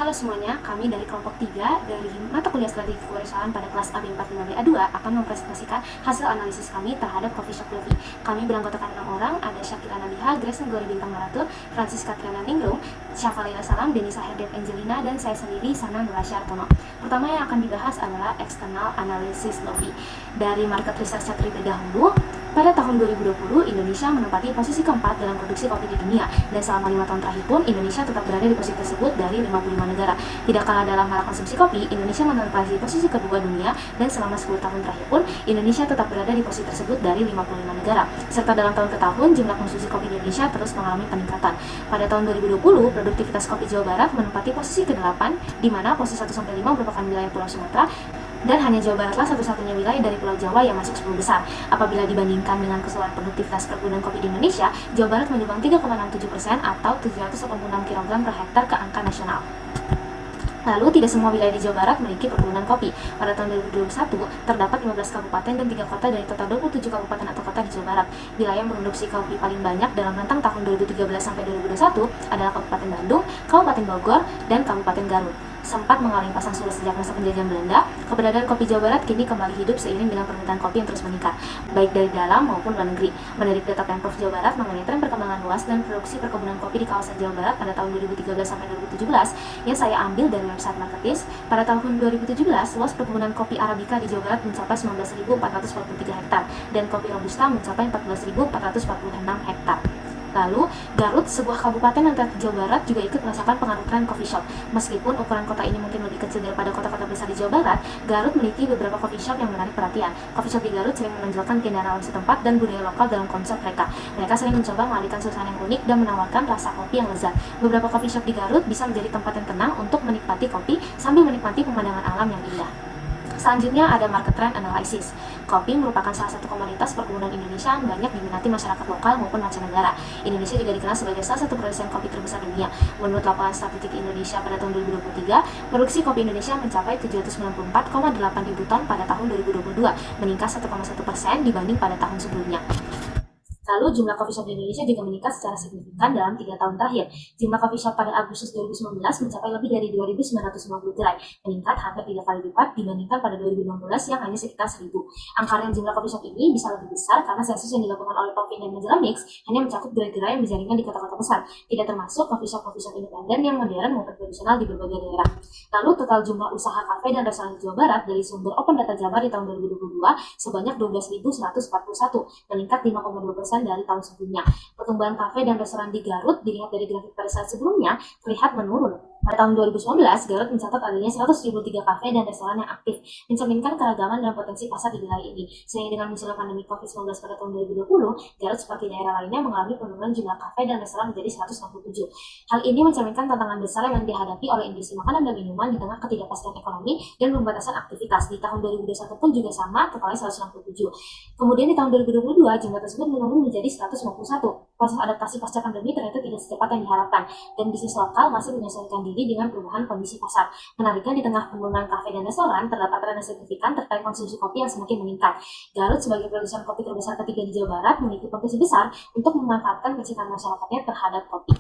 Halo semuanya, kami dari kelompok 3 dari mata kuliah strategi kewirausahaan pada kelas AB45B2 akan mempresentasikan hasil analisis kami terhadap Coffee Shop Lofi. Kami beranggotakan 6 orang, ada Syakila Nabiha, Grace Nugori Bintang Maratur, Francisca Triana Ningrum, Syafa Laila Salam, Denisa Herdet Angelina, dan saya sendiri Sana Nurasya Artono. Pertama yang akan dibahas adalah external analysis Lofi. Dari market research terlebih dahulu, pada tahun 2020, Indonesia menempati posisi keempat dalam produksi kopi di dunia, dan selama 5 tahun terakhir pun, Indonesia tetap berada di posisi tersebut dari 55 negara. Tidak kalah dalam hal konsumsi kopi, Indonesia menempati posisi kedua dunia, dan selama 10 tahun terakhir pun, Indonesia tetap berada di posisi tersebut dari 55 negara. Serta dalam tahun ke tahun, jumlah konsumsi kopi di Indonesia terus mengalami peningkatan. Pada tahun 2020, produktivitas kopi Jawa Barat menempati posisi ke-8, di mana posisi 1-5 merupakan wilayah Pulau Sumatera, dan hanya Jawa Baratlah satu-satunya wilayah dari Pulau Jawa yang masuk 10 besar. Apabila dibandingkan dengan keseluruhan produktivitas perkebunan kopi di Indonesia, Jawa Barat menyumbang 3,67% atau 786 kg per hektar ke angka nasional. Lalu, tidak semua wilayah di Jawa Barat memiliki perkebunan kopi. Pada tahun 2021, terdapat 15 kabupaten dan 3 kota dari total 27 kabupaten atau kota di Jawa Barat. Wilayah yang memproduksi kopi paling banyak dalam rentang tahun 2013 sampai 2021 adalah Kabupaten Bandung, Kabupaten Bogor, dan Kabupaten Garut. Sempat mengalami pasang surut sejak masa penjajahan Belanda, keberadaan kopi Jawa Barat kini kembali hidup seiring dengan permintaan kopi yang terus meningkat, baik dari dalam maupun luar negeri. Menurut data Pemprov Jawa Barat mengenai tren perkembangan luas dan produksi perkebunan kopi di kawasan Jawa Barat pada tahun 2013 sampai 2017, yang saya ambil dari website Marketis, pada tahun 2017, luas perkebunan kopi Arabica di Jawa Barat mencapai 19.443 hektar, dan kopi Robusta mencapai 14.446 hektar. Lalu, Garut, sebuah kabupaten yang terletak di Jawa Barat, juga ikut merasakan pengaruh tren coffee shop. Meskipun ukuran kota ini mungkin lebih kecil daripada kota-kota besar di Jawa Barat, Garut memiliki beberapa coffee shop yang menarik perhatian. Coffee shop di Garut sering menonjolkan keindahan alam setempat dan budaya lokal dalam konsep mereka. Mereka sering mencoba mengalihkan suasana yang unik dan menawarkan rasa kopi yang lezat. Beberapa coffee shop di Garut bisa menjadi tempat yang tenang untuk menikmati kopi sambil menikmati pemandangan alam yang indah. Selanjutnya ada market trend analysis. Kopi merupakan salah satu komoditas perkebunan Indonesia yang banyak diminati masyarakat lokal maupun mancanegara. Indonesia juga dikenal sebagai salah satu produsen kopi terbesar dunia. Menurut laporan statistik Indonesia pada tahun 2023, produksi kopi Indonesia mencapai 794,8 ribu ton pada tahun 2022, meningkat 1,1% dibanding pada tahun sebelumnya. Lalu, jumlah coffee shop di Indonesia juga meningkat secara signifikan dalam 3 tahun terakhir. Jumlah coffee shop pada Agustus 2019 mencapai lebih dari 2.950 gerai, meningkat hampir 3 kali lipat dibandingkan pada 2016 yang hanya sekitar 1.000. Angka yang jumlah coffee shop ini bisa lebih besar karena sensus yang dilakukan oleh Coffee dan Majalah Mix hanya mencakup gerai-gerai yang berjaringan di kota-kota besar, tidak termasuk coffee shop independen yang modern maupun tradisional di berbagai daerah. Lalu, total jumlah usaha kafe dan restoran di Jawa Barat dari sumber Open Data Jabar di tahun 2022 sebanyak 12.141, meningkat 5,2% dari tahun sebelumnya. Pertumbuhan kafe dan restoran di Garut dilihat dari grafik pada saat sebelumnya terlihat menurun. Pada tahun 2019, Garut mencatat adanya 100.003 kafe dan restoran yang aktif, mencerminkan keragaman dan potensi pasar di wilayah ini. Seiring dengan munculnya pandemi COVID-19 pada tahun 2020, Garut seperti daerah lainnya mengalami penurunan jumlah kafe dan restoran menjadi 167. Hal ini mencerminkan tantangan besar yang dihadapi oleh industri makanan dan minuman di tengah ketidakpastian ekonomi dan pembatasan aktivitas. Di tahun 2021 pun juga sama, totalnya 167. Kemudian di tahun 2022, jumlah tersebut menurun menjadi 151. Proses adaptasi pasca pandemi ternyata tidak secepat yang diharapkan, dan bisnis lokal masih menyesuaikan diri dengan perubahan kondisi pasar. Menariknya, di tengah penurunan kafe dan restoran, terdapat tren signifikan terkait konsumsi kopi yang semakin meningkat. Garut sebagai produsen kopi terbesar ketiga di Jawa Barat memiliki potensi besar untuk memanfaatkan kecintaan masyarakatnya terhadap kopi.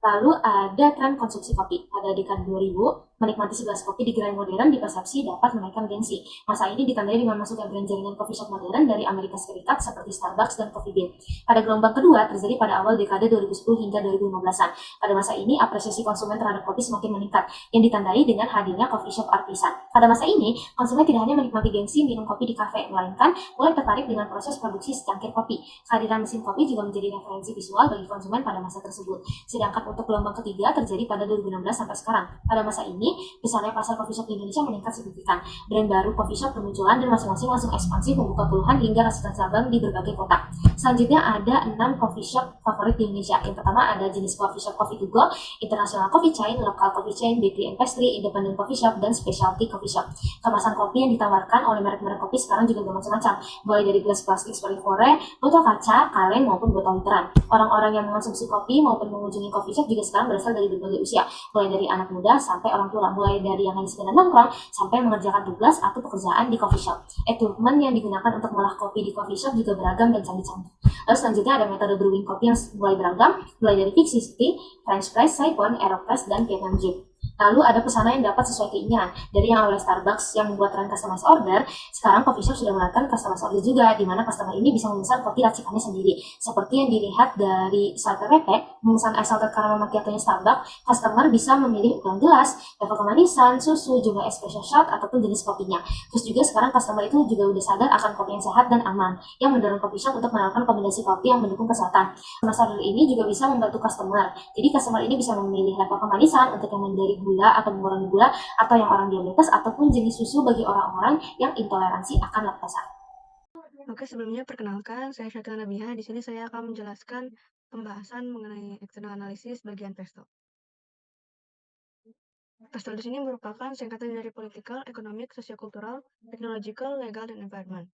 Lalu ada tren konsumsi kopi. Pada dekade 2000, menikmati segelas kopi di gerai modern dipersepsi dapat menaikkan gengsi. Masa ini ditandai dengan masuknya brand jaringan coffee shop modern dari Amerika Serikat seperti Starbucks dan Coffee Bean. Pada gelombang kedua terjadi pada awal dekade 2010 hingga 2015-an. Pada masa ini, apresiasi konsumen terhadap kopi semakin meningkat, yang ditandai dengan hadirnya coffee shop artisan. Pada masa ini, konsumen tidak hanya menikmati gengsi minum kopi di kafe, melainkan mulai tertarik dengan proses produksi secangkir kopi. Kehadiran mesin kopi juga menjadi referensi visual bagi konsumen pada masa tersebut. Sedangkan untuk gelombang ketiga terjadi pada 2016 sampai sekarang. Pada masa ini, besarnya pasar coffee shop di Indonesia meningkat signifikan. Brand baru coffee shop bermunculan dan masing-masing langsung ekspansif membuka puluhan hingga ratusan cabang di berbagai kota. Selanjutnya ada 6 coffee shop favorit di Indonesia. Yang pertama ada jenis coffee shop Coffee to Go, International Coffee Chain, Local Coffee Chain, Bakery and Pastry, Independent Coffee Shop, dan Specialty Coffee Shop. Kemasan kopi yang ditawarkan oleh merek-merek kopi sekarang juga bermacam-macam, mulai dari gelas plastik seperti Fore, botol kaca, kaleng, maupun botol literan. Orang-orang yang mengonsumsi kopi maupun mengunjungi coffee shop juga sekarang berasal dari berbagai usia, mulai dari anak muda sampai orang tua, mulai dari yang hanya sekedar nongkrong sampai mengerjakan tugas atau pekerjaan di coffee shop. Equipment yang digunakan untuk mengolah kopi di coffee shop juga beragam dan canggih-canggih. Lalu selanjutnya ada metode brewing kopi yang mulai beragam, mulai dari Fix 60, French Press, Siphon, Aeropress, dan Vietnam Drip. Lalu ada pesanan yang dapat sesuai keinginan. Dari yang awalnya Starbucks yang membuat tren customized order, sekarang coffee shop sudah menerapkan customized order juga, di mana customer ini bisa memesan kopi racikannya sendiri. Seperti yang dilihat dari Starter Pepe, memesan ice latte caramel macchiato-nya Starbucks, customer bisa memilih ukuran gelas, level kemanisan, susu, jumlah espresso shot, ataupun jenis kopinya. Terus juga sekarang customer itu juga udah sadar akan kopi yang sehat dan aman, yang mendorong coffee shop untuk menawarkan kombinasi kopi yang mendukung kesehatan. Customized order ini juga bisa membantu customer. Jadi customer ini bisa memilih level kemanisan untuk yang dari gula atau mengurangi gula, atau yang orang diabetes, ataupun jenis susu bagi orang-orang yang intoleransi akan laktosa. Oke, sebelumnya perkenalkan, saya Syakila Nabiha. Di sini saya akan menjelaskan pembahasan mengenai external analysis bagian PESTO. PESTO di sini merupakan singkatan dari Political, Economic, Sociokultural, Technological, Legal, dan Environment.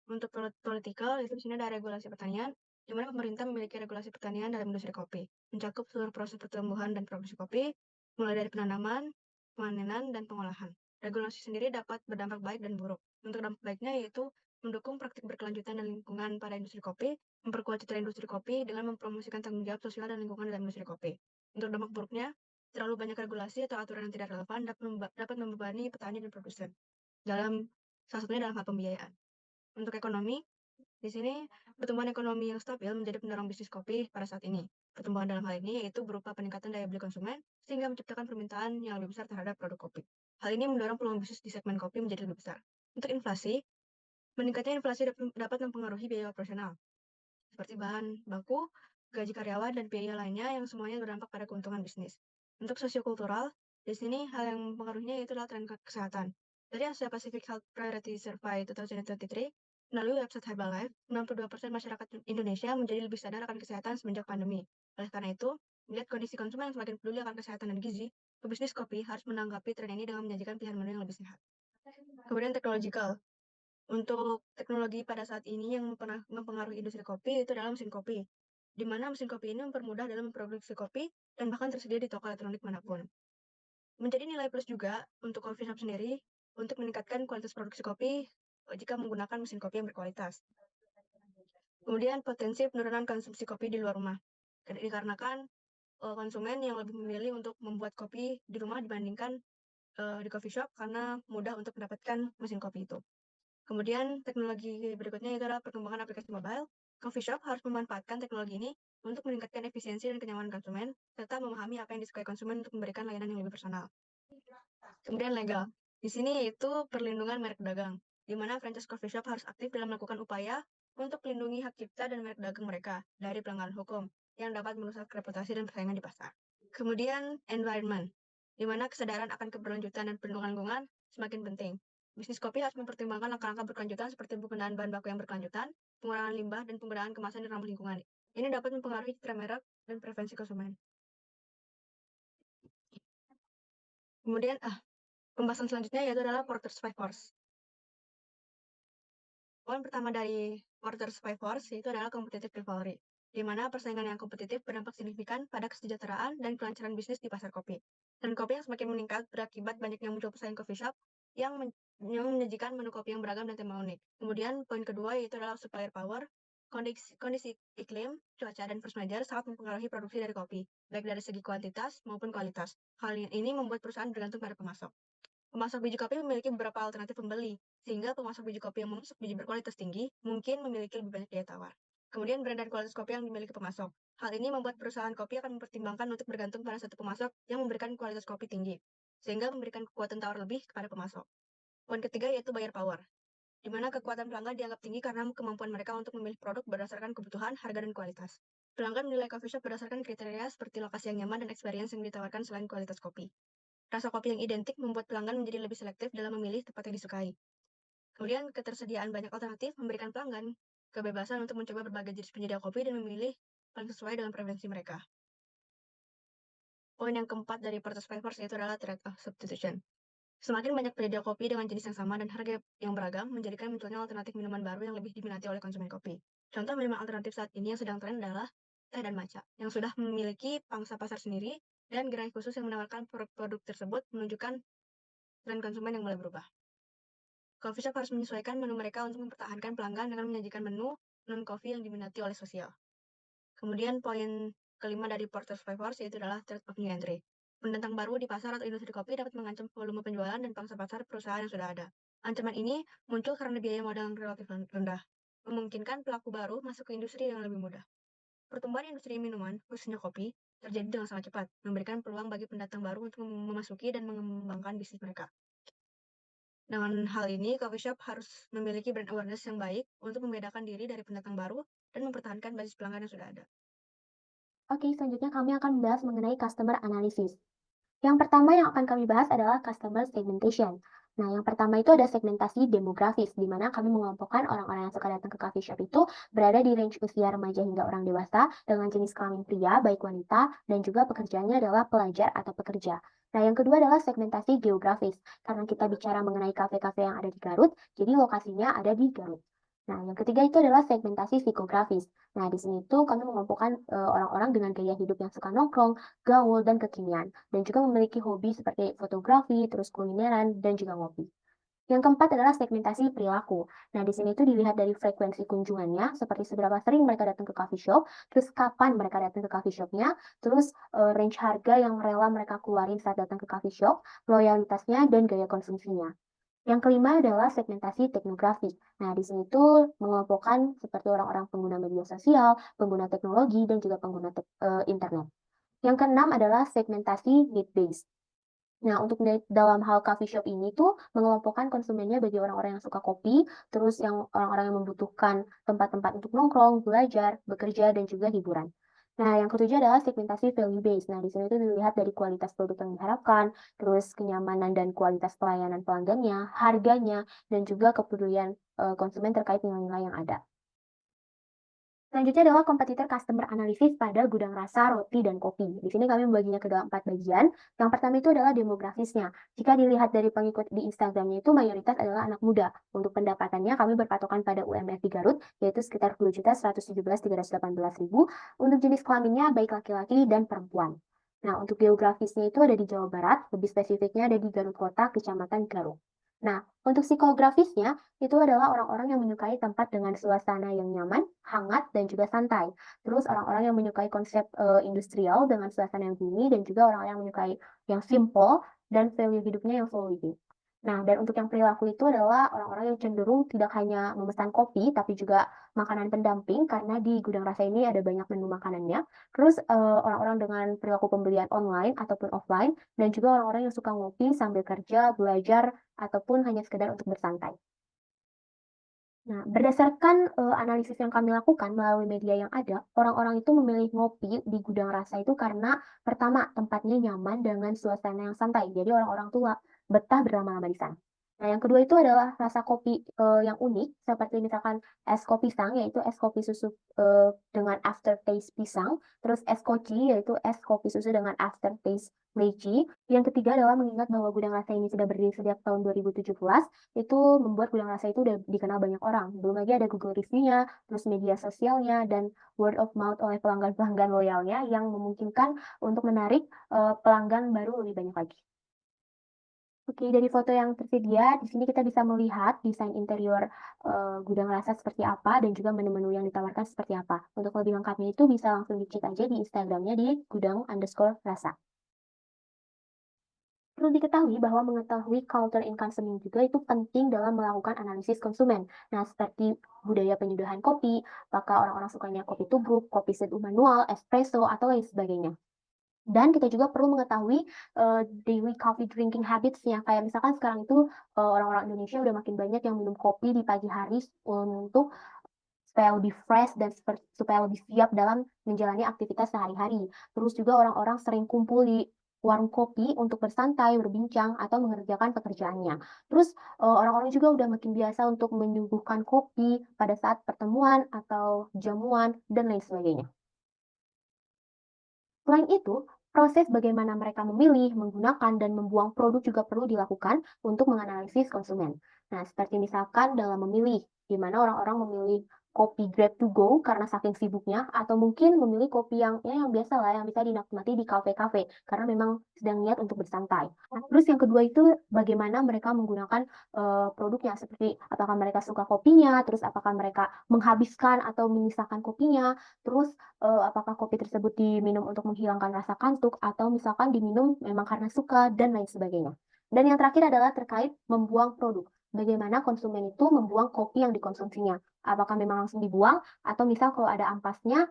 Untuk political, itu di sini ada regulasi pertanian, di mana pemerintah memiliki regulasi pertanian dalam industri kopi, mencakup seluruh proses pertumbuhan dan produksi kopi, mulai dari penanaman, pemanenan, dan pengolahan. Regulasi sendiri dapat berdampak baik dan buruk. Untuk dampak baiknya yaitu mendukung praktik berkelanjutan dan lingkungan pada industri kopi, memperkuat citra industri kopi dengan mempromosikan tanggung jawab sosial dan lingkungan dalam industri kopi. Untuk dampak buruknya, terlalu banyak regulasi atau aturan yang tidak relevan dapat membebani petani dan produsen. Salah satunya dalam hal pembiayaan. Untuk ekonomi, di sini pertumbuhan ekonomi yang stabil menjadi pendorong bisnis kopi pada saat ini. Pertumbuhan dalam hal ini yaitu berupa peningkatan daya beli konsumen sehingga menciptakan permintaan yang lebih besar terhadap produk kopi. Hal ini mendorong peluang bisnis di segmen kopi menjadi lebih besar. Untuk inflasi, meningkatnya inflasi dapat mempengaruhi biaya operasional, seperti bahan baku, gaji karyawan, dan biaya lainnya yang semuanya berdampak pada keuntungan bisnis. Untuk sosiokultural, di sini hal yang mempengaruhinya itu adalah tren kesehatan. Dari Asia Pacific Health Priority Survey 2023, melalui website Herbalife, 62% masyarakat Indonesia menjadi lebih sadar akan kesehatan semenjak pandemi. Oleh karena itu, melihat kondisi konsumen yang semakin peduli akan kesehatan dan gizi, pebisnis kopi harus menanggapi tren ini dengan menyajikan pilihan menu yang lebih sehat. Kemudian technological. Untuk teknologi pada saat ini yang mempengaruhi industri kopi itu adalah mesin kopi, di mana mesin kopi ini mempermudah dalam memproduksi kopi dan bahkan tersedia di toko elektronik manapun. Menjadi nilai plus juga untuk coffee shop sendiri untuk meningkatkan kualitas produksi kopi jika menggunakan mesin kopi yang berkualitas. Kemudian potensi penurunan konsumsi kopi di luar rumah. Dikarenakan konsumen yang lebih memilih untuk membuat kopi di rumah dibandingkan di coffee shop karena mudah untuk mendapatkan mesin kopi itu. Kemudian teknologi berikutnya itu adalah perkembangan aplikasi mobile. Coffee shop harus memanfaatkan teknologi ini untuk meningkatkan efisiensi dan kenyamanan konsumen, serta memahami apa yang disukai konsumen untuk memberikan layanan yang lebih personal. Kemudian legal. Di sini yaitu perlindungan merek dagang, di mana franchise coffee shop harus aktif dalam melakukan upaya untuk melindungi hak cipta dan merek dagang mereka dari pelanggaran hukum yang dapat merusak reputasi dan persaingan di pasar. Kemudian environment, di mana kesadaran akan keberlanjutan dan perlindungan lingkungan semakin penting. Bisnis kopi harus mempertimbangkan langkah-langkah berkelanjutan seperti penggunaan bahan baku yang berkelanjutan, pengurangan limbah, dan penggunaan kemasan yang ramah lingkungan. Ini dapat mempengaruhi citra merek dan preferensi konsumen. Kemudian, pembahasan selanjutnya yaitu adalah Porter's Five Force. Poin pertama dari Porter's Five Force yaitu adalah competitive rivalry, di mana persaingan yang kompetitif berdampak signifikan pada kesejahteraan dan kelancaran bisnis di pasar kopi. Dan kopi yang semakin meningkat berakibat banyaknya muncul pesaing coffee shop yang menyajikan menu kopi yang beragam dan tema unik. Kemudian poin kedua yaitu adalah supplier power. Kondisi iklim, cuaca, dan force major sangat mempengaruhi produksi dari kopi, baik dari segi kuantitas maupun kualitas. Hal ini membuat perusahaan bergantung pada pemasok. Pemasok biji kopi memiliki beberapa alternatif pembeli, sehingga pemasok biji kopi yang memasok biji berkualitas tinggi mungkin memiliki lebih banyak daya tawar. Kemudian brand dan kualitas kopi yang dimiliki pemasok. Hal ini membuat perusahaan kopi akan mempertimbangkan untuk bergantung pada satu pemasok yang memberikan kualitas kopi tinggi, sehingga memberikan kekuatan tawar lebih kepada pemasok. Poin ketiga yaitu buyer power, di mana kekuatan pelanggan dianggap tinggi karena kemampuan mereka untuk memilih produk berdasarkan kebutuhan, harga, dan kualitas. Pelanggan menilai coffee shop berdasarkan kriteria seperti lokasi yang nyaman dan experience yang ditawarkan selain kualitas kopi. Rasa kopi yang identik membuat pelanggan menjadi lebih selektif dalam memilih tempat yang disukai. Kemudian, ketersediaan banyak alternatif memberikan pelanggan kebebasan untuk mencoba berbagai jenis penyedia kopi dan memilih paling sesuai dengan preferensi mereka. Poin yang keempat dari Porter's Five Force yaitu adalah trade-off substitution. Semakin banyak penyedia kopi dengan jenis yang sama dan harga yang beragam menjadikan munculnya alternatif minuman baru yang lebih diminati oleh konsumen kopi. Contoh minuman alternatif saat ini yang sedang tren adalah teh dan matcha, yang sudah memiliki pangsa pasar sendiri dan gerai khusus yang menawarkan produk-produk tersebut menunjukkan tren konsumen yang mulai berubah. Coffee shop harus menyesuaikan menu mereka untuk mempertahankan pelanggan dengan menyajikan menu non-coffee yang diminati oleh sosial. Kemudian poin kelima dari Porter Survivors yaitu adalah threat of new entry. Pendatang baru di pasar atau industri kopi dapat mengancam volume penjualan dan pangsa pasar perusahaan yang sudah ada. Ancaman ini muncul karena biaya modal yang relatif rendah, memungkinkan pelaku baru masuk ke industri dengan lebih mudah. Pertumbuhan industri minuman, khususnya kopi, terjadi dengan sangat cepat, memberikan peluang bagi pendatang baru untuk memasuki dan mengembangkan bisnis mereka. Dengan hal ini, coffee shop harus memiliki brand awareness yang baik untuk membedakan diri dari pendatang baru dan mempertahankan basis pelanggan yang sudah ada. Oke, selanjutnya kami akan membahas mengenai customer analysis. Yang pertama yang akan kami bahas adalah customer segmentation. Nah, yang pertama itu ada segmentasi demografis, di mana kami mengelompokkan orang-orang yang suka datang ke coffee shop itu berada di range usia remaja hingga orang dewasa dengan jenis kelamin pria, baik wanita, dan juga pekerjaannya adalah pelajar atau pekerja. Nah, yang kedua adalah segmentasi geografis. Karena kita bicara mengenai kafe-kafe yang ada di Garut, jadi lokasinya ada di Garut. Nah, yang ketiga itu adalah segmentasi psikografis. Nah, di sini tuh kami mengelompokkan orang-orang dengan gaya hidup yang suka nongkrong, gaul, dan kekinian, dan juga memiliki hobi seperti fotografi, terus kulineran, dan juga ngopi. Yang keempat adalah segmentasi perilaku. Nah, di sini tuh dilihat dari frekuensi kunjungannya, seperti seberapa sering mereka datang ke coffee shop, terus kapan mereka datang ke coffee shopnya, terus range harga yang rela mereka keluarin saat datang ke coffee shop, loyalitasnya, dan gaya konsumsinya. Yang kelima adalah segmentasi teknografi. Nah, di sini tuh mengelompokkan seperti orang-orang pengguna media sosial, pengguna teknologi, dan juga pengguna internet. Yang keenam adalah segmentasi need based. Nah, untuk dalam hal coffee shop ini tuh mengelompokkan konsumennya bagi orang-orang yang suka kopi, terus yang orang-orang yang membutuhkan tempat-tempat untuk nongkrong, belajar, bekerja, dan juga hiburan. Nah, yang ketujuh adalah segmentasi value based. Nah, di sini itu dilihat dari kualitas produk yang diharapkan, terus kenyamanan dan kualitas pelayanan pelanggannya, harganya, dan juga kepedulian konsumen terkait nilai-nilai yang ada. Selanjutnya adalah kompetitor customer analysis pada gudang rasa, roti, dan kopi. Di sini kami membaginya ke dalam 4 bagian. Yang pertama itu adalah demografisnya. Jika dilihat dari pengikut di Instagramnya itu mayoritas adalah anak muda. Untuk pendapatannya kami berpatokan pada UMR di Garut, yaitu sekitar 10.117.318.000. Untuk jenis kelaminnya baik laki-laki dan perempuan. Nah, untuk geografisnya itu ada di Jawa Barat, lebih spesifiknya ada di Garut Kota, Kecamatan Garut. Nah, untuk psikografisnya, itu adalah orang-orang yang menyukai tempat dengan suasana yang nyaman, hangat, dan juga santai. Terus orang-orang yang menyukai konsep industrial dengan suasana yang bumi, dan juga orang-orang yang menyukai yang simple dan value hidupnya yang slow living. Nah, dan untuk yang perilaku itu adalah orang-orang yang cenderung tidak hanya memesan kopi, tapi juga makanan pendamping, karena di gudang rasa ini ada banyak menu makanannya. Terus orang-orang dengan perilaku pembelian online ataupun offline, dan juga orang-orang yang suka ngopi sambil kerja, belajar, ataupun hanya sekedar untuk bersantai. Nah, berdasarkan analisis yang kami lakukan melalui media yang ada, orang-orang itu memilih ngopi di gudang rasa itu karena pertama, tempatnya nyaman dengan suasana yang santai. Jadi orang-orang tua betah berlama-lama di sana. Nah, yang kedua itu adalah rasa kopi yang unik, seperti misalkan es kopi pisang, yaitu es kopi susu dengan aftertaste pisang, terus es koci, yaitu es kopi susu dengan aftertaste leci. Yang ketiga adalah mengingat bahwa gudang rasa ini sudah berdiri sejak tahun 2017, itu membuat gudang rasa itu udah dikenal banyak orang. Belum lagi ada Google review-nya, terus media sosialnya, dan word of mouth oleh pelanggan-pelanggan loyalnya yang memungkinkan untuk menarik pelanggan baru lebih banyak lagi. Oke, dari foto yang tersedia, di sini kita bisa melihat desain interior gudang rasa seperti apa dan juga menu-menu yang ditawarkan seperti apa. Untuk lebih lengkapnya itu bisa langsung dicek aja di Instagramnya di gudang_rasa. Perlu diketahui bahwa mengetahui culture in consuming juga itu penting dalam melakukan analisis konsumen. Nah, seperti budaya penyudahan kopi, apakah orang-orang sukanya kopi tubruk, kopi seduh manual, espresso, atau lain sebagainya. Dan kita juga perlu mengetahui daily coffee drinking habits-nya. Kayak misalkan sekarang itu orang-orang Indonesia udah makin banyak yang minum kopi di pagi hari untuk supaya lebih fresh dan supaya lebih siap dalam menjalani aktivitas sehari-hari. Terus juga orang-orang sering kumpul di warung kopi untuk bersantai, berbincang, atau mengerjakan pekerjaannya. Terus orang-orang juga udah makin biasa untuk menyuguhkan kopi pada saat pertemuan atau jamuan dan lain sebagainya. Selain itu, proses bagaimana mereka memilih, menggunakan, dan membuang produk juga perlu dilakukan untuk menganalisis konsumen. Nah, seperti misalkan dalam memilih, di mana orang-orang memilih kopi grab to go karena saking sibuknya, atau mungkin memilih kopi yang ya yang biasa lah, yang bisa dinikmati di kafe-kafe karena memang sedang niat untuk bersantai. Terus yang kedua itu bagaimana mereka menggunakan produknya, seperti apakah mereka suka kopinya, terus apakah mereka menghabiskan atau menyisakan kopinya, terus apakah kopi tersebut diminum untuk menghilangkan rasa kantuk atau misalkan diminum memang karena suka dan lain sebagainya. Dan yang terakhir adalah terkait membuang produk. Bagaimana konsumen itu membuang kopi yang dikonsumsinya. Apakah memang langsung dibuang atau misal kalau ada ampasnya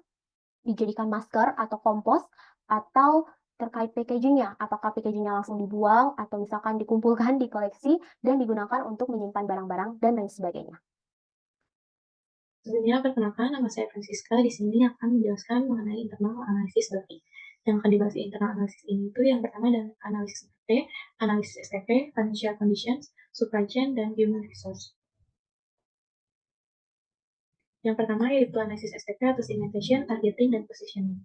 dijadikan masker atau kompos, atau terkait packagingnya, apakah packagingnya langsung dibuang atau misalkan dikumpulkan di koleksi dan digunakan untuk menyimpan barang-barang dan lain sebagainya. Sebelumnya, perkenalkan, nama saya Francisca. Di sini akan menjelaskan mengenai internal analisis Dovi. Yang akan dibahas di internal analisis ini itu yang pertama adalah analisis STP, analisis STP, financial conditions, supply chain, dan human resource. Yang pertama yaitu analisis STP atau segmentation, targeting, dan positioning.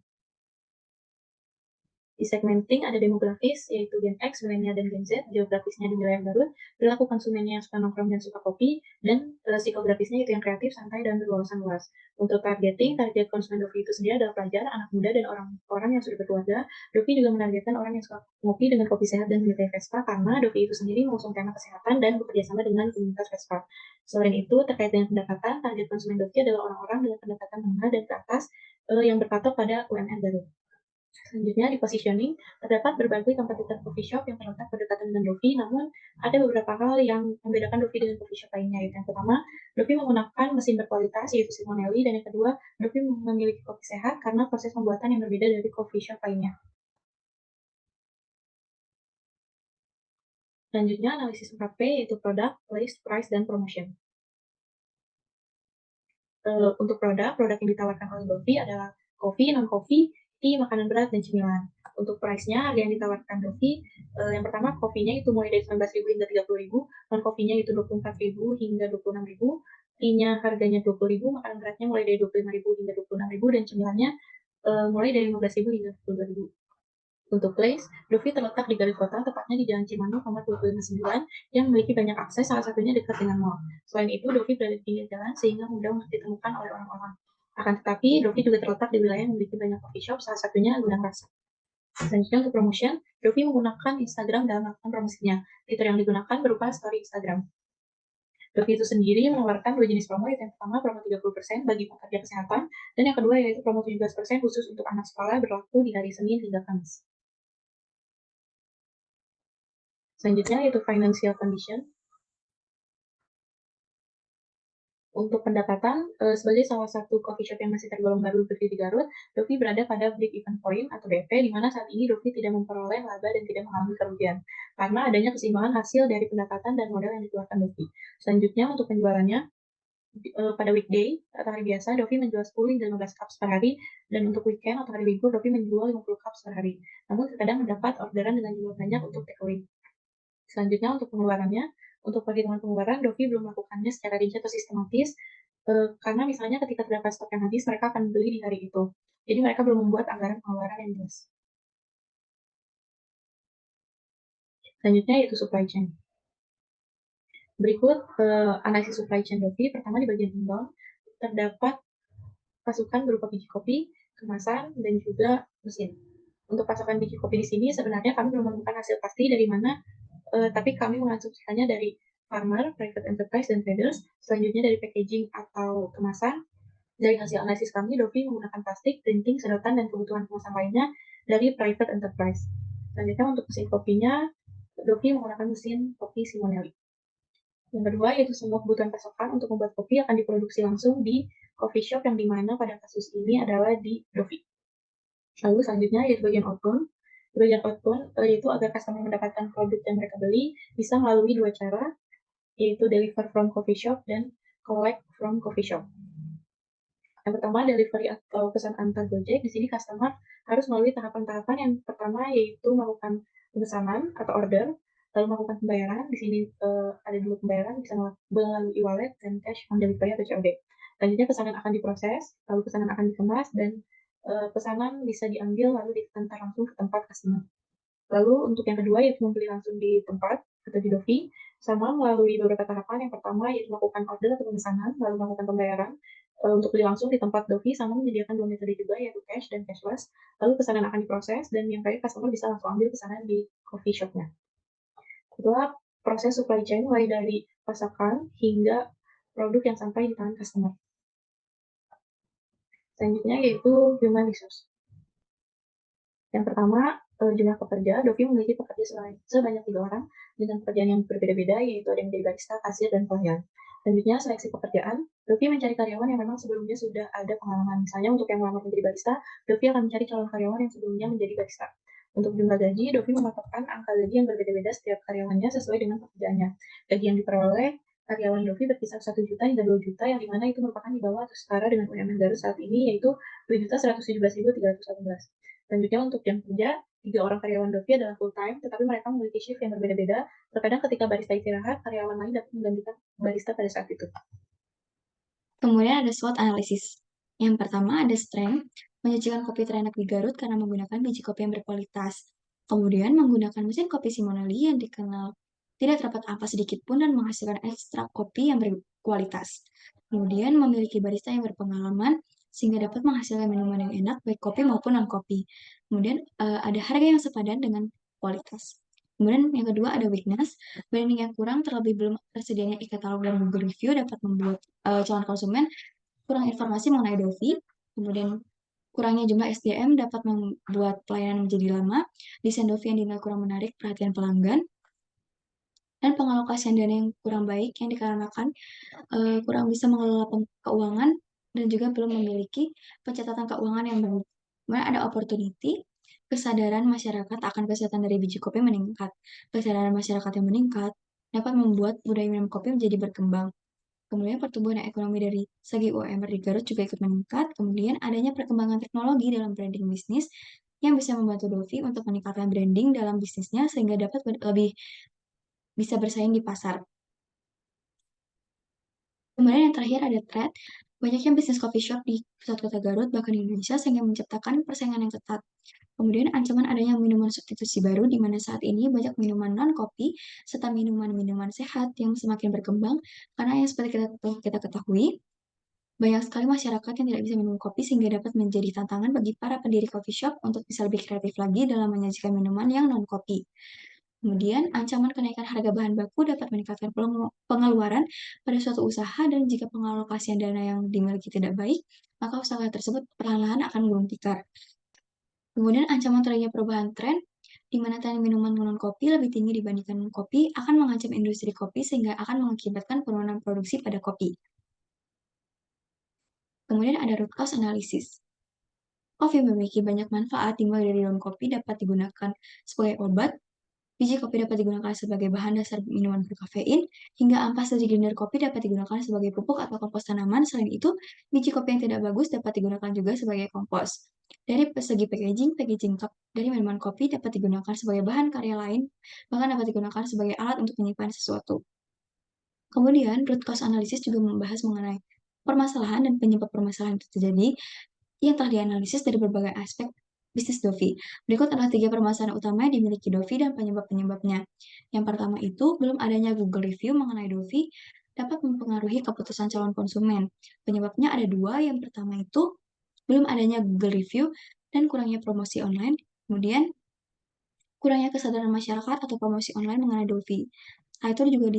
Di segmenting ada demografis, yaitu Gen X, Millennial, dan Gen Z, geografisnya di wilayah Garut, perilaku konsumennya yang suka nongkrong dan suka kopi, dan psikografisnya itu yang kreatif, santai, dan berwawasan luas. Untuk targeting, target konsumen Dovi itu sendiri adalah pelajar, anak muda, dan orang-orang yang sudah berkeluarga. Dovi juga menargetkan orang yang suka ngopi dengan kopi sehat dan menyukai Vespa, karena Dovi itu sendiri mengusung tema kesehatan dan bekerjasama dengan komunitas Vespa. Selain itu, terkait dengan pendekatan, target konsumen Dovi adalah orang-orang dengan pendekatan menengah dan ke atas yang berpatok pada UMR Garut. Selanjutnya, di positioning, terdapat berbagai kompetitor coffee shop yang terletak berdekatan dengan Dovi, namun ada beberapa hal yang membedakan Dovi dengan coffee shop lainnya. Yang pertama, Dovi menggunakan mesin berkualitas, yaitu Simonelli, dan yang kedua, Dovi memiliki kopi sehat karena proses pembuatan yang berbeda dari coffee shop lainnya. Selanjutnya, analisis 4P, yaitu produk, place, price, dan promotion. Untuk produk yang ditawarkan oleh Dovi adalah kopi, non-kopi, tea, makanan berat, dan cemilan. Untuk price-nya, harga yang ditawarkan Dovi, yang pertama kopinya itu mulai dari 19.000 hingga 30.000, non-kopinya itu 24.000 hingga 26.000, tea-nya harganya 20.000, makanan beratnya mulai dari 25.000 hingga 26.000, dan cemilannya mulai dari 15.000 hingga 22.000. Untuk place, Dovi terletak di Garut Kota, tepatnya di Jalan Cimanuk nomor 259, yang memiliki banyak akses, salah satunya dekat dengan mall. Selain itu, Dovi berada di pinggir jalan sehingga mudah untuk ditemukan oleh orang-orang. Akan tetapi, Dovi juga terletak di wilayah yang memiliki banyak coffee shop, salah satunya Gudang Rasa. Selanjutnya untuk promotion, Dovi menggunakan Instagram dalam melakukan promosinya. Fitur yang digunakan berupa story Instagram. Dovi itu sendiri menawarkan dua jenis promo, yaitu yang pertama promo 30% bagi pekerja kesehatan, dan yang kedua yaitu promo 17% khusus untuk anak sekolah berlaku di hari Senin hingga Kamis. Selanjutnya yaitu financial condition. Untuk pendapatan, sebagai salah satu coffee shop yang masih tergolong baru berdiri di Garut, Dovi berada pada break-even point atau BP, di mana saat ini Dovi tidak memperoleh laba dan tidak mengalami kerugian, karena adanya keseimbangan hasil dari pendapatan dan modal yang dikeluarkan Dovi. Selanjutnya untuk penjualannya, pada weekday atau hari biasa, Dovi menjual 10 hingga 15 cups per hari, dan untuk weekend atau hari libur, Dovi menjual 50 cups per hari. Namun terkadang mendapat orderan dengan jumlah banyak untuk takeaway. Selanjutnya untuk pengeluarannya, untuk perhitungan pengeluaran, Dovi belum melakukannya secara rinci atau sistematis, karena misalnya ketika terdapat stok yang habis, mereka akan beli di hari itu. Jadi mereka belum membuat anggaran pengeluaran yang jelas. Selanjutnya yaitu supply chain. Berikut analisis supply chain Dovi. Pertama di bagian inbound, terdapat pasukan berupa biji kopi, kemasan, dan juga mesin. Untuk pasokan biji kopi di sini sebenarnya kami belum menemukan hasil pasti dari mana, tapi kami mengasumsikannya dari farmer, private enterprise, dan traders. Selanjutnya dari packaging atau kemasan. Dari hasil analisis kami, Dovi menggunakan plastik, printing, sedotan, dan kebutuhan kemasan lainnya dari private enterprise. Selanjutnya untuk mesin kopinya, Dovi menggunakan mesin kopi Simonelli. Yang kedua yaitu semua kebutuhan pasokan untuk membuat kopi akan diproduksi langsung di coffee shop yang dimana pada kasus ini adalah di Dovi. Lalu selanjutnya yaitu bagian outbound. Bagian outbound yaitu agar customer mendapatkan produk yang mereka beli bisa melalui dua cara, yaitu deliver from coffee shop dan collect from coffee shop. Yang pertama, delivery atau pesan antar Gojek. Di sini customer harus melalui tahapan-tahapan. Yang pertama yaitu melakukan pemesanan atau order, lalu melakukan pembayaran. Di sini ada dua pembayaran, bisa melalui e-wallet dan cash on delivery atau COD. Selanjutnya pesanan akan diproses, lalu pesanan akan dikemas, dan pesanan bisa diambil lalu diantar langsung ke tempat customer. Lalu untuk yang kedua yaitu membeli langsung di tempat atau di Dovi, sama melalui beberapa tahapan. Yang pertama yaitu melakukan order atau pemesanan, lalu melakukan pembayaran, untuk beli langsung di tempat Dovi sama menyediakan dua metode juga, yaitu cash dan cashless. Lalu pesanan akan diproses dan yang terakhir customer bisa langsung ambil pesanan di coffee shop-nya. Itulah proses supply chain mulai dari pasokan hingga produk yang sampai di tangan customer. Selanjutnya yaitu human resource. Yang pertama, jumlah pekerja. Dovi memiliki pekerja sebanyak 3 orang dengan pekerjaan yang berbeda-beda, yaitu ada yang menjadi barista, kasir, dan pelayan. Selanjutnya, seleksi pekerjaan. Dovi mencari karyawan yang memang sebelumnya sudah ada pengalaman. Misalnya untuk yang melamar menjadi barista, Dovi akan mencari calon karyawan yang sebelumnya menjadi barista. Untuk jumlah gaji, Dovi mematokkan angka gaji yang berbeda-beda setiap karyawannya sesuai dengan pekerjaannya. Gaji yang diperoleh karyawan Dovi berkisar 1 juta hingga 2 juta, yang dimana itu merupakan di bawah atau setara dengan UMR Garut saat ini, yaitu 2.117.318. Selanjutnya untuk jam kerja, 3 orang karyawan Dovi adalah full time, tetapi mereka memiliki shift yang berbeda-beda. Terkadang ketika barista istirahat, karyawan lain dapat menggantikan barista pada saat itu. Kemudian ada SWOT analisis. Yang pertama ada strength, menyajikan kopi terenak di Garut karena menggunakan biji kopi yang berkualitas. Kemudian menggunakan mesin kopi Simonelli yang dikenal tidak terdapat ampas sedikit pun dan menghasilkan ekstrak kopi yang berkualitas. Kemudian memiliki barista yang berpengalaman sehingga dapat menghasilkan minuman yang enak baik kopi maupun non-kopi. Kemudian ada harga yang sepadan dengan kualitas. Kemudian yang kedua ada weakness, branding yang kurang terlebih belum tersedianya e-katalog dan Google Review dapat membuat calon konsumen kurang informasi mengenai Dovi. Kemudian kurangnya jumlah SDM dapat membuat pelayanan menjadi lama, desain Dovi yang dinilai kurang menarik perhatian pelanggan, dan pengalokasian dana yang kurang baik yang dikarenakan kurang bisa mengelola keuangan dan juga belum memiliki pencatatan keuangan yang baik. Kemudian ada opportunity, kesadaran masyarakat akan kesehatan dari biji kopi meningkat. Kesadaran masyarakat yang meningkat dapat membuat budaya minum kopi menjadi berkembang. Kemudian pertumbuhan ekonomi dari segi UMR di Garut juga ikut meningkat. Kemudian adanya perkembangan teknologi dalam branding bisnis yang bisa membantu Dovi untuk meningkatkan branding dalam bisnisnya sehingga dapat lebih bisa bersaing di pasar. Kemudian yang terakhir ada threat, banyaknya bisnis coffee shop di pusat kota Garut bahkan di Indonesia sehingga menciptakan persaingan yang ketat. Kemudian ancaman adanya minuman substitusi baru di mana saat ini banyak minuman non-kopi serta minuman-minuman sehat yang semakin berkembang karena yang seperti kita ketahui, banyak sekali masyarakat yang tidak bisa minum kopi sehingga dapat menjadi tantangan bagi para pendiri coffee shop untuk bisa lebih kreatif lagi dalam menyajikan minuman yang non-kopi. Kemudian, ancaman kenaikan harga bahan baku dapat meningkatkan pengeluaran pada suatu usaha dan jika pengalokasian dana yang dimiliki tidak baik, maka usaha tersebut perlahan-lahan akan gulung tikar. Kemudian, ancaman terjadinya perubahan tren, di mana tren minuman non-kopi lebih tinggi dibandingkan kopi, akan mengancam industri kopi sehingga akan mengakibatkan penurunan produksi pada kopi. Kemudian ada root cause analysis. Kopi memiliki banyak manfaat, dimulai dari daun kopi dapat digunakan sebagai obat, biji kopi dapat digunakan sebagai bahan dasar minuman berkafein, hingga ampas dari grinder kopi dapat digunakan sebagai pupuk atau kompos tanaman. Selain itu, biji kopi yang tidak bagus dapat digunakan juga sebagai kompos. Dari segi packaging cup dari minuman kopi dapat digunakan sebagai bahan karya lain, bahkan dapat digunakan sebagai alat untuk menyimpan sesuatu. Kemudian, root cause analysis juga membahas mengenai permasalahan dan penyebab permasalahan itu terjadi yang telah dianalisis dari berbagai aspek bisnis Dovi. Berikut adalah 3 permasalahan utama yang dimiliki Dovi dan penyebab-penyebabnya. Yang pertama itu, belum adanya Google Review mengenai Dovi dapat mempengaruhi keputusan calon konsumen. Penyebabnya ada 2. Yang pertama itu, belum adanya Google Review dan kurangnya promosi online. Kemudian, kurangnya kesadaran masyarakat atau promosi online mengenai Dovi. Hal itu juga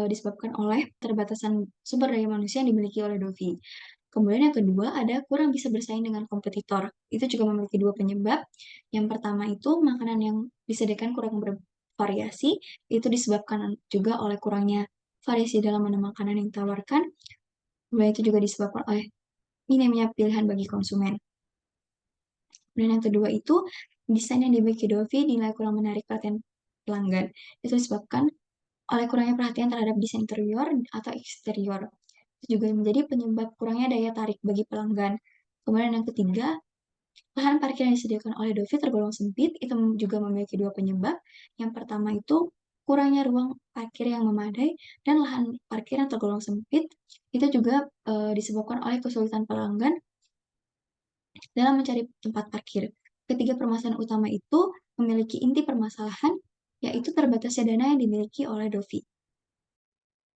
disebabkan oleh keterbatasan sumber daya manusia yang dimiliki oleh Dovi. Kemudian yang kedua ada kurang bisa bersaing dengan kompetitor. Itu juga memiliki 2 penyebab. Yang pertama itu makanan yang disediakan kurang bervariasi, itu disebabkan juga oleh kurangnya variasi dalam menu makanan yang ditawarkan. Kemudian itu juga disebabkan oleh minimnya pilihan bagi konsumen. Dan yang kedua itu desain yang dimiliki Dovi dinilai kurang menarik perhatian pelanggan. Itu disebabkan oleh kurangnya perhatian terhadap desain interior atau eksterior. Itu juga menjadi penyebab kurangnya daya tarik bagi pelanggan. Kemudian yang ketiga, lahan parkir yang disediakan oleh Dovi tergolong sempit, itu juga memiliki 2 penyebab. Yang pertama itu kurangnya ruang parkir yang memadai dan lahan parkir yang tergolong sempit, itu juga disebabkan oleh kesulitan pelanggan dalam mencari tempat parkir. Ketiga permasalahan utama itu memiliki inti permasalahan, yaitu terbatasnya dana yang dimiliki oleh Dovi.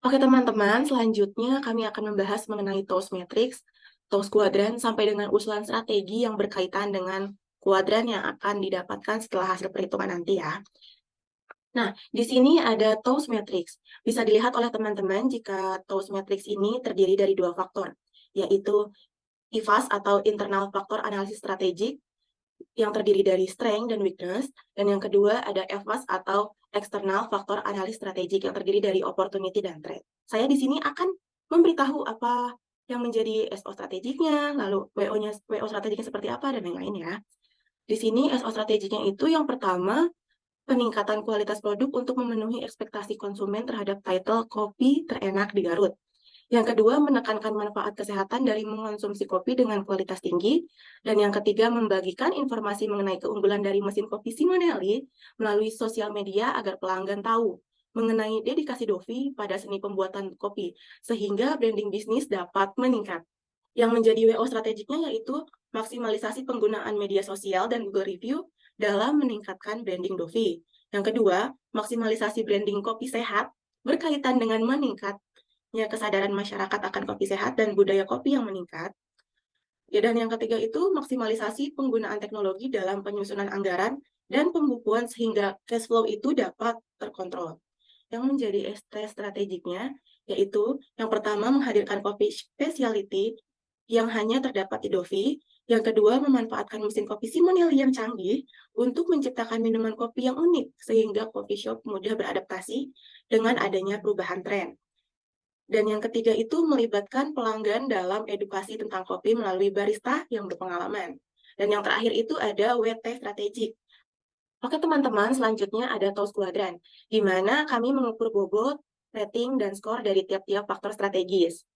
Oke teman-teman, selanjutnya kami akan membahas mengenai Toastmetrics. TOWS kuadran sampai dengan usulan strategi yang berkaitan dengan kuadran yang akan didapatkan setelah hasil perhitungan nanti ya. Nah, di sini ada TOWS matrix. Bisa dilihat oleh teman-teman jika TOWS matrix ini terdiri dari dua faktor, yaitu IFAS atau Internal Factor Analisis Strategik, yang terdiri dari strength dan weakness, dan yang kedua ada FFAS atau External Factor Analysis Strategik, yang terdiri dari opportunity dan threat. Saya di sini akan memberitahu apa yang menjadi SO strategiknya, lalu WO strategiknya seperti apa, dan lain-lain ya. Di sini SO strategiknya itu yang pertama, peningkatan kualitas produk untuk memenuhi ekspektasi konsumen terhadap title kopi terenak di Garut. Yang kedua, menekankan manfaat kesehatan dari mengonsumsi kopi dengan kualitas tinggi. Dan yang ketiga, membagikan informasi mengenai keunggulan dari mesin kopi Simonelli melalui sosial media agar pelanggan tahu mengenai dedikasi Dovi pada seni pembuatan kopi, sehingga branding bisnis dapat meningkat. Yang menjadi WO strategiknya yaitu maksimalisasi penggunaan media sosial dan Google Review dalam meningkatkan branding Dovi. Yang kedua, maksimalisasi branding kopi sehat berkaitan dengan meningkatnya kesadaran masyarakat akan kopi sehat dan budaya kopi yang meningkat. Ya, dan yang ketiga itu maksimalisasi penggunaan teknologi dalam penyusunan anggaran dan pembukuan sehingga cash flow itu dapat terkontrol. Yang menjadi strategiknya yaitu yang pertama menghadirkan kopi specialty yang hanya terdapat di Dovi. Yang kedua, memanfaatkan mesin kopi Simonelli yang canggih untuk menciptakan minuman kopi yang unik, sehingga coffee shop mudah beradaptasi dengan adanya perubahan tren. Dan yang ketiga itu melibatkan pelanggan dalam edukasi tentang kopi melalui barista yang berpengalaman. Dan yang terakhir itu ada WT strategik. Oke teman-teman, selanjutnya ada TOWS kuadran, di mana kami mengukur bobot, rating, dan skor dari tiap-tiap faktor strategis.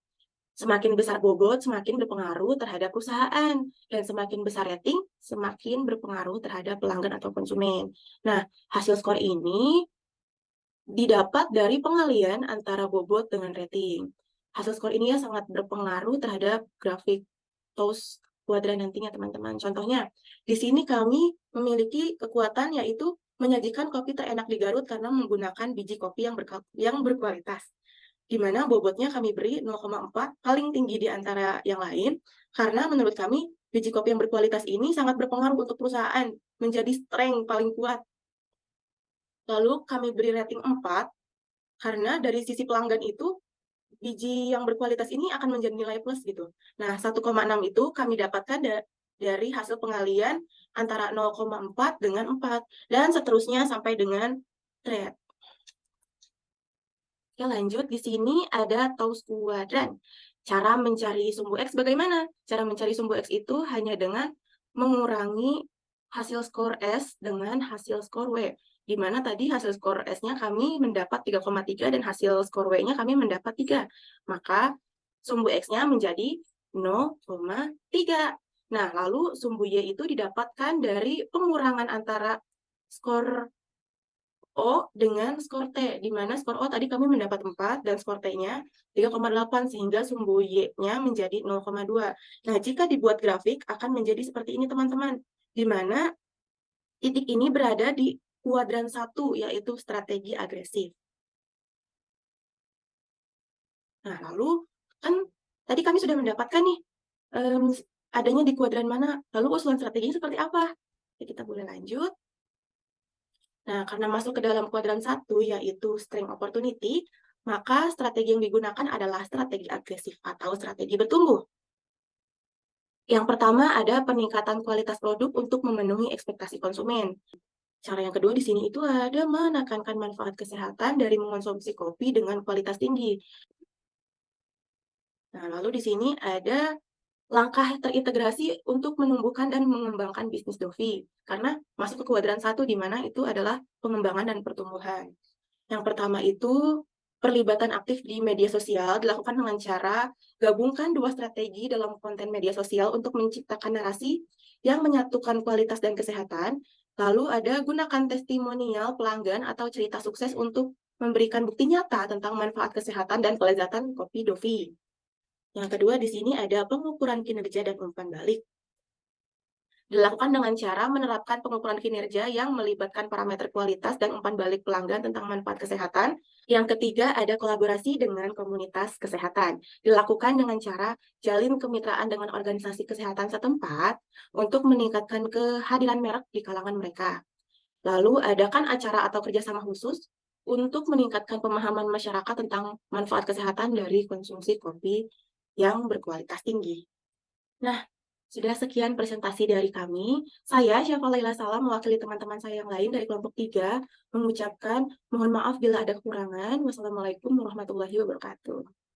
Semakin besar bobot, semakin berpengaruh terhadap perusahaan. Dan semakin besar rating, semakin berpengaruh terhadap pelanggan atau konsumen. Nah, hasil skor ini didapat dari pengalian antara bobot dengan rating. Hasil skor ini ya sangat berpengaruh terhadap grafik TOWS kuadran nantinya, teman-teman. Contohnya, di sini kami memiliki kekuatan yaitu menyajikan kopi terenak di Garut karena menggunakan biji kopi yang berkualitas, di mana bobotnya kami beri 0,4, paling tinggi di antara yang lain, karena menurut kami biji kopi yang berkualitas ini sangat berpengaruh untuk perusahaan, menjadi strength paling kuat. Lalu kami beri rating 4, karena dari sisi pelanggan itu, biji yang berkualitas ini akan menjadi nilai plus gitu. Nah, 1,6 itu kami dapatkan dari hasil pengalian antara 0,4 dengan 4, dan seterusnya sampai dengan thread. Oke, lanjut. Di sini ada TOWS kuadran. Cara mencari sumbu X bagaimana? Cara mencari sumbu X itu hanya dengan mengurangi hasil skor S dengan hasil skor W. Di mana tadi hasil skor S-nya kami mendapat 3,3 dan hasil skor W-nya kami mendapat 3. Maka sumbu X-nya menjadi 0,3. Nah, lalu sumbu Y itu didapatkan dari pengurangan antara skor O dengan skor T, di mana skor O tadi kami mendapat 4 dan skor T-nya 3,8, sehingga sumbu Y-nya menjadi 0,2. Nah, jika dibuat grafik akan menjadi seperti ini teman-teman, di mana titik ini berada di kuadran 1, yaitu strategi agresif. Nah, lalu kan tadi kami sudah mendapatkan nih adanya di kuadran mana, lalu usulan strateginya seperti apa? Oke, kita boleh lanjut. Nah, karena masuk ke dalam kuadran 1, yaitu strength opportunity, maka strategi yang digunakan adalah strategi agresif atau strategi bertumbuh. Yang pertama ada peningkatan kualitas produk untuk memenuhi ekspektasi konsumen. Cara yang kedua di sini itu ada menekankan manfaat kesehatan dari mengonsumsi kopi dengan kualitas tinggi. Nah, lalu di sini ada langkah terintegrasi untuk menumbuhkan dan mengembangkan bisnis Dovi, karena masuk ke kuadran 1 di mana itu adalah pengembangan dan pertumbuhan. Yang pertama itu perlibatan aktif di media sosial dilakukan dengan cara gabungkan dua strategi dalam konten media sosial untuk menciptakan narasi yang menyatukan kualitas dan kesehatan. Lalu ada gunakan testimonial pelanggan atau cerita sukses untuk memberikan bukti nyata tentang manfaat kesehatan dan kelezatan kopi Dovi. Yang kedua di sini ada pengukuran kinerja dan umpan balik. Dilakukan dengan cara menerapkan pengukuran kinerja yang melibatkan parameter kualitas dan umpan balik pelanggan tentang manfaat kesehatan. Yang ketiga, ada kolaborasi dengan komunitas kesehatan. Dilakukan dengan cara jalin kemitraan dengan organisasi kesehatan setempat untuk meningkatkan kehadiran merek di kalangan mereka. Lalu, adakan acara atau kerjasama khusus untuk meningkatkan pemahaman masyarakat tentang manfaat kesehatan dari konsumsi kopi yang berkualitas tinggi. Nah, sudah sekian presentasi dari kami. Saya, Syafa Laila Salam, mewakili teman-teman saya yang lain dari kelompok 3, mengucapkan mohon maaf bila ada kekurangan. Wassalamualaikum warahmatullahi wabarakatuh.